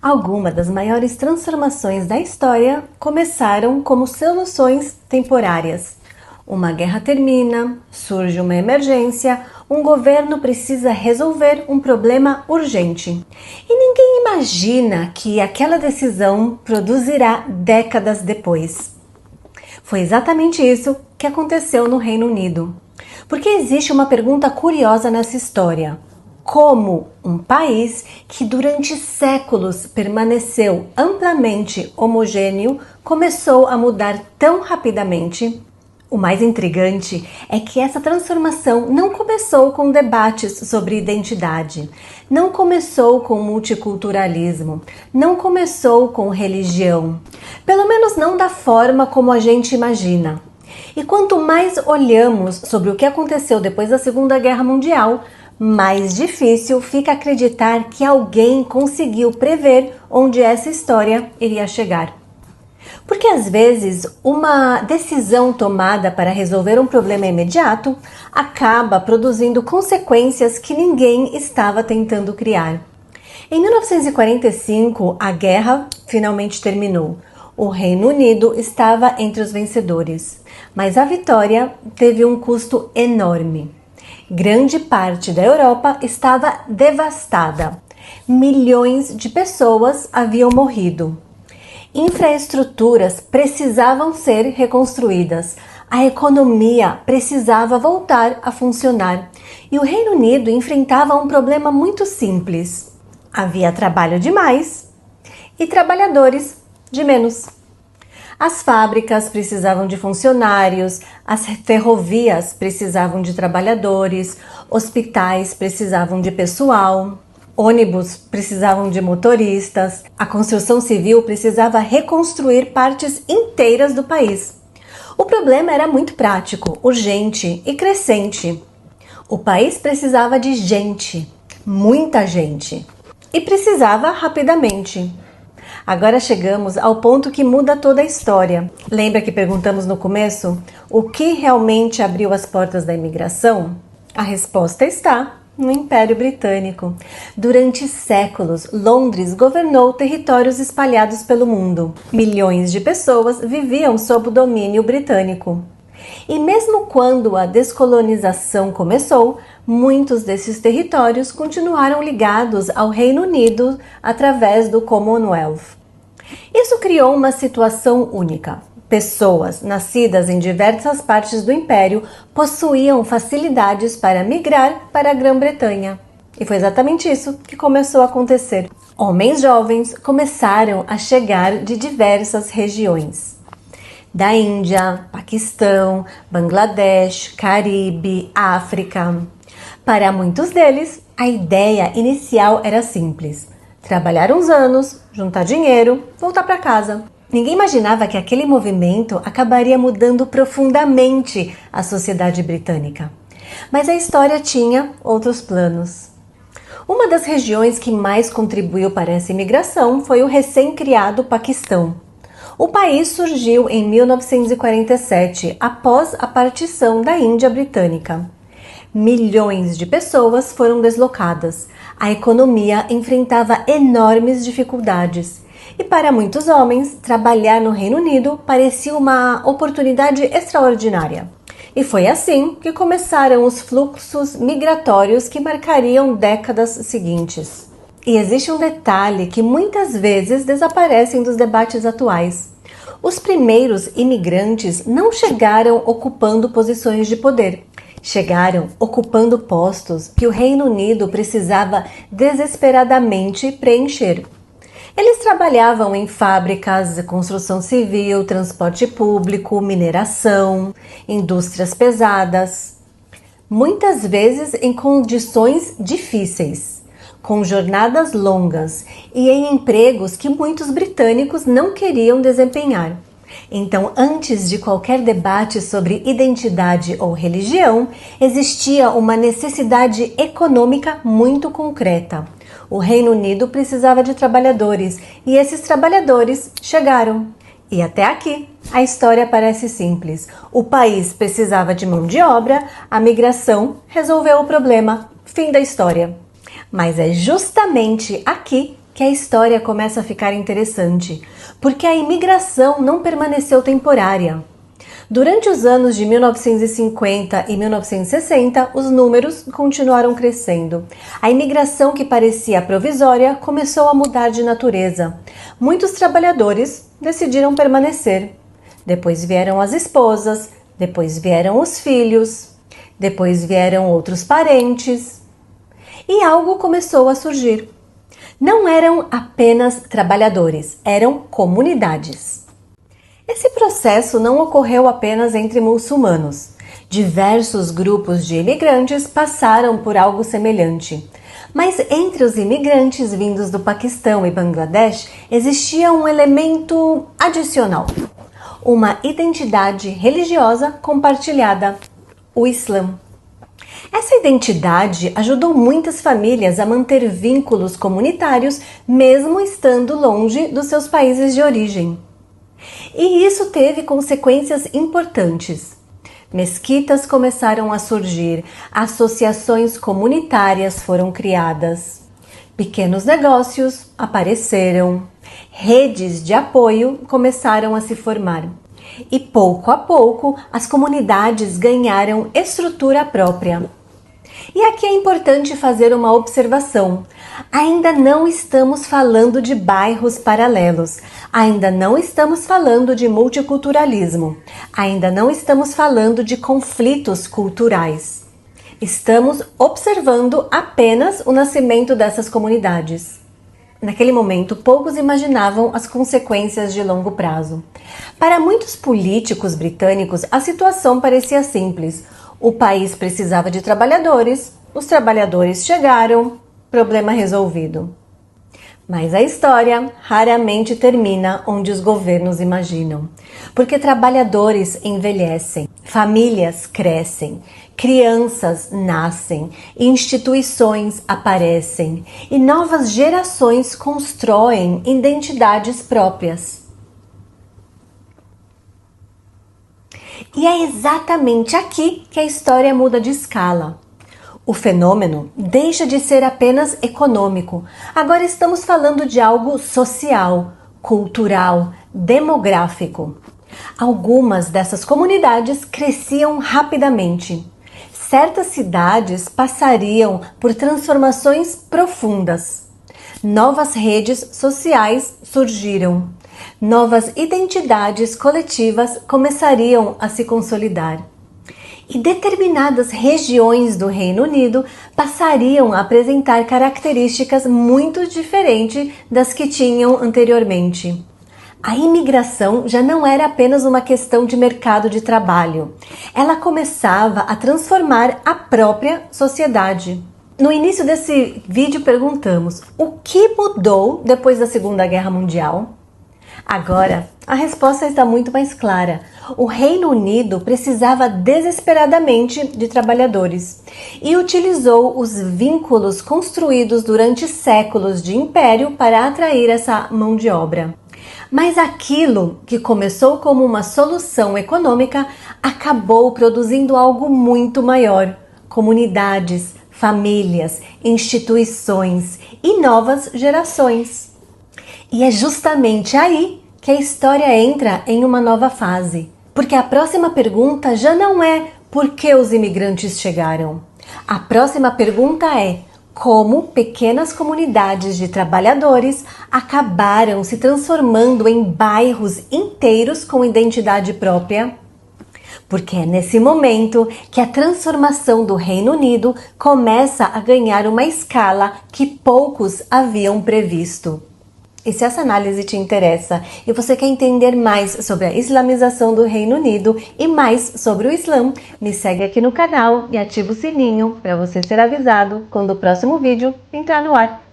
Algumas das maiores transformações da história começaram como soluções temporárias. Uma guerra termina, surge uma emergência, um governo precisa resolver um problema urgente. E ninguém imagina que aquela decisão produzirá décadas depois. Foi exatamente isso que aconteceu no Reino Unido. Porque existe uma pergunta curiosa nessa história. Como um país que durante séculos permaneceu amplamente homogêneo começou a mudar tão rapidamente? O mais intrigante é que essa transformação não começou com debates sobre identidade, não começou com multiculturalismo, não começou com religião, pelo menos não da forma como a gente imagina. E quanto mais olhamos sobre o que aconteceu depois da Segunda Guerra Mundial, mais difícil fica acreditar que alguém conseguiu prever onde essa história iria chegar. Porque às vezes uma decisão tomada para resolver um problema imediato acaba produzindo consequências que ninguém estava tentando criar. Em 1945, a guerra finalmente terminou. O Reino Unido estava entre os vencedores, mas a vitória teve um custo enorme. Grande parte da Europa estava devastada. Milhões de pessoas haviam morrido. Infraestruturas precisavam ser reconstruídas. A economia precisava voltar a funcionar. E o Reino Unido enfrentava um problema muito simples. Havia trabalho demais e trabalhadores de menos. As fábricas precisavam de funcionários, as ferrovias precisavam de trabalhadores, hospitais precisavam de pessoal, ônibus precisavam de motoristas, a construção civil precisava reconstruir partes inteiras do país. O problema era muito prático, urgente e crescente. O país precisava de gente, muita gente, e precisava rapidamente. Agora chegamos ao ponto que muda toda a história. Lembra que perguntamos no começo o que realmente abriu as portas da imigração? A resposta está no Império Britânico. Durante séculos, Londres governou territórios espalhados pelo mundo. Milhões de pessoas viviam sob o domínio britânico. E mesmo quando a descolonização começou, muitos desses territórios continuaram ligados ao Reino Unido através do Commonwealth. Isso criou uma situação única. Pessoas nascidas em diversas partes do Império possuíam facilidades para migrar para a Grã-Bretanha. E foi exatamente isso que começou a acontecer. Homens jovens começaram a chegar de diversas regiões. Da Índia, Paquistão, Bangladesh, Caribe, África. Para muitos deles, a ideia inicial era simples: trabalhar uns anos, juntar dinheiro, voltar para casa. Ninguém imaginava que aquele movimento acabaria mudando profundamente a sociedade britânica. Mas a história tinha outros planos. Uma das regiões que mais contribuiu para essa imigração foi o recém-criado Paquistão. O país surgiu em 1947, após a partição da Índia Britânica. Milhões de pessoas foram deslocadas. A economia enfrentava enormes dificuldades. E para muitos homens, trabalhar no Reino Unido parecia uma oportunidade extraordinária. E foi assim que começaram os fluxos migratórios que marcariam décadas seguintes. E existe um detalhe que muitas vezes desaparece dos debates atuais. Os primeiros imigrantes não chegaram ocupando posições de poder. Chegaram ocupando postos que o Reino Unido precisava desesperadamente preencher. Eles trabalhavam em fábricas de construção civil, transporte público, mineração, indústrias pesadas. Muitas vezes em condições difíceis, com jornadas longas e em empregos que muitos britânicos não queriam desempenhar. Então, antes de qualquer debate sobre identidade ou religião, existia uma necessidade econômica muito concreta. O Reino Unido precisava de trabalhadores e esses trabalhadores chegaram. E até aqui, a história parece simples. O país precisava de mão de obra, a migração resolveu o problema. Fim da história. Mas é justamente aqui que a história começa a ficar interessante, porque a imigração não permaneceu temporária. Durante os anos de 1950 e 1960, os números continuaram crescendo. A imigração que parecia provisória começou a mudar de natureza. Muitos trabalhadores decidiram permanecer. Depois vieram as esposas, depois vieram os filhos, depois vieram outros parentes. E algo começou a surgir. Não eram apenas trabalhadores, eram comunidades. Esse processo não ocorreu apenas entre muçulmanos. Diversos grupos de imigrantes passaram por algo semelhante. Mas entre os imigrantes vindos do Paquistão e Bangladesh existia um elemento adicional: uma identidade religiosa compartilhada, o Islã. Essa identidade ajudou muitas famílias a manter vínculos comunitários, mesmo estando longe dos seus países de origem. E isso teve consequências importantes. Mesquitas começaram a surgir, associações comunitárias foram criadas, pequenos negócios apareceram, redes de apoio começaram a se formar. E pouco a pouco as comunidades ganharam estrutura própria. E aqui é importante fazer uma observação. Ainda não estamos falando de bairros paralelos, ainda não estamos falando de multiculturalismo, ainda não estamos falando de conflitos culturais. Estamos observando apenas o nascimento dessas comunidades. Naquele momento, poucos imaginavam as consequências de longo prazo. Para muitos políticos britânicos, a situação parecia simples. O país precisava de trabalhadores, os trabalhadores chegaram, problema resolvido. Mas a história raramente termina onde os governos imaginam, porque trabalhadores envelhecem, famílias crescem, crianças nascem, instituições aparecem e novas gerações constroem identidades próprias. E é exatamente aqui que a história muda de escala. O fenômeno deixa de ser apenas econômico. Agora estamos falando de algo social, cultural, demográfico. Algumas dessas comunidades cresciam rapidamente. Certas cidades passariam por transformações profundas. Novas redes sociais surgiram. Novas identidades coletivas começariam a se consolidar. E determinadas regiões do Reino Unido passariam a apresentar características muito diferentes das que tinham anteriormente. A imigração já não era apenas uma questão de mercado de trabalho. Ela começava a transformar a própria sociedade. No início desse vídeo perguntamos: o que mudou depois da Segunda Guerra Mundial? Agora, a resposta está muito mais clara. O Reino Unido precisava desesperadamente de trabalhadores e utilizou os vínculos construídos durante séculos de império para atrair essa mão de obra. Mas aquilo que começou como uma solução econômica acabou produzindo algo muito maior: comunidades, famílias, instituições e novas gerações. E é justamente aí que a história entra em uma nova fase. Porque a próxima pergunta já não é por que os imigrantes chegaram. A próxima pergunta é como pequenas comunidades de trabalhadores acabaram se transformando em bairros inteiros com identidade própria. Porque é nesse momento que a transformação do Reino Unido começa a ganhar uma escala que poucos haviam previsto. E se essa análise te interessa e você quer entender mais sobre a islamização do Reino Unido e mais sobre o Islã, me segue aqui no canal e ativa o sininho para você ser avisado quando o próximo vídeo entrar no ar.